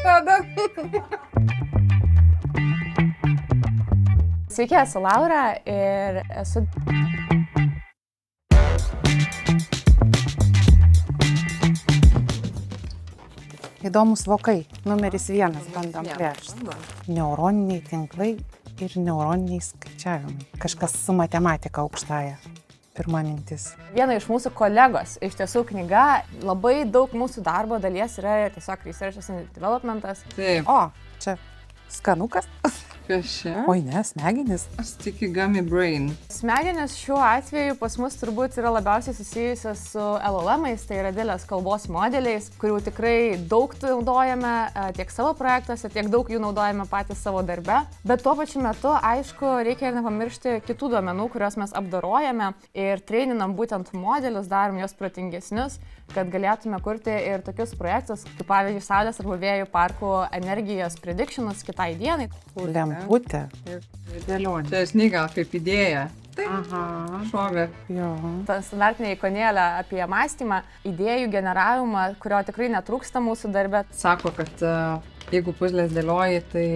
Tada. Sveiki, esu Laura ir esu... Įdomus vokai. Numeris 1 bandom plėšti. Neuroniniai tinklai ir neuroniniai skaičiavimai. Kažkas su matematika aukštąja. Pirma mintis. Viena iš mūsų kolegos, iš tiesų knyga, labai daug mūsų darbo dalies yra tiesiog research and developmentas. Taip. O, čia skanukas? Kas čia? Oi ne, smegenis. Sticky Gummy Brain. Smegenys šiuo atveju pas mus turbūt yra labiausiai susijusios su LLM-ais, tai yra didelės kalbos modeliais, kurių tikrai daug naudojame tiek savo projektuose, tiek daug jų naudojame patys savo darbe. Bet tuo pačiu metu, aišku, reikia ir nepamiršti kitų duomenų, kuriuos mes apdorojame ir traininam būtent modelius, darom juos protingesnius, kad galėtume kurti ir tokius projektus, kaip pavyzdžiui, Saulės arba vėjų parkų energijos predictionus kitai dienai. Lemputė. Dėlionė. Čia esmė gal kaip idėja. Taip. Aha. Šovė. Jo. Ta standartinė ikonėlė apie mąstymą, idėjų generavimą, kurio tikrai netrūksta mūsų darbe. Sako, kad jeigu puzlės dėlioji, tai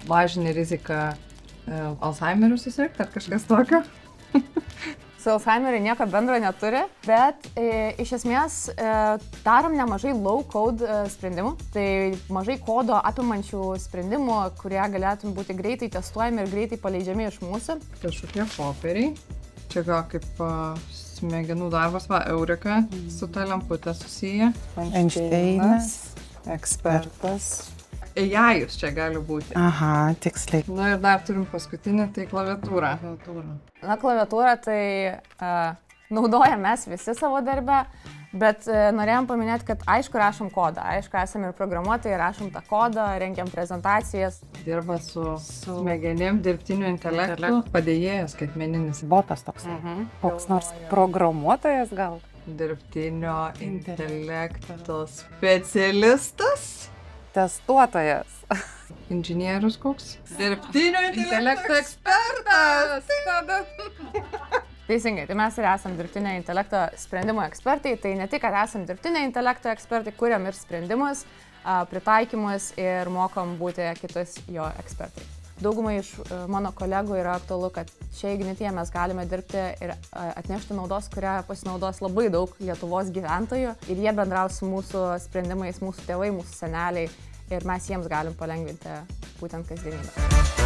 mažini riziką Alzheimeriu susirgti ar kažkas tokio. Su Alzheimeriu nieko bendro neturi, bet iš esmės darom nemažai low-code sprendimų, tai mažai kodo apimančių sprendimų, kurie galėtum būti greitai testuojami ir greitai paleidžiami iš mūsų. Kažkokie popieriai. Čia gal kaip smegenų darbas, Eureka su ta lemputė susiję. Einšteinas, ekspertas. AI čia gali būti. Aha, tiksliai. Na ir dar turim paskutinį, tai klaviatūrą. Na, klaviatūrą tai naudojam mes visi savo darbe, bet norėjom paminėti, kad aišku rašom kodą, aišku esame ir programuotojai, rašom tą kodą, rengiam prezentacijas. Dirba su smegenim, dirbtiniu intelektu, padėjėjas skaitmeninis. Botas toks. Koks nors programuotojas gal? Dirbtinio intelekto specialistas. Testuotojas. Inžinierius koks? Dirbtinio intelekto ekspertas. Teisingai, tai mes ir esam dirbtinio intelekto sprendimo ekspertai, tai ne tik, kad esam dirbtinio intelekto ekspertai, kuriam ir sprendimus, pritaikymus ir mokom būti kitus jo ekspertai. Daugumai iš mano kolegų yra aktualu, kad čia Ignityje mes galime dirbti ir atnešti naudos, kurią pasinaudos labai daug Lietuvos gyventojų ir jie bendraus su mūsų sprendimais, mūsų tėvai, mūsų seneliai ir mes jiems galim palengvinti būtent kasdienybę.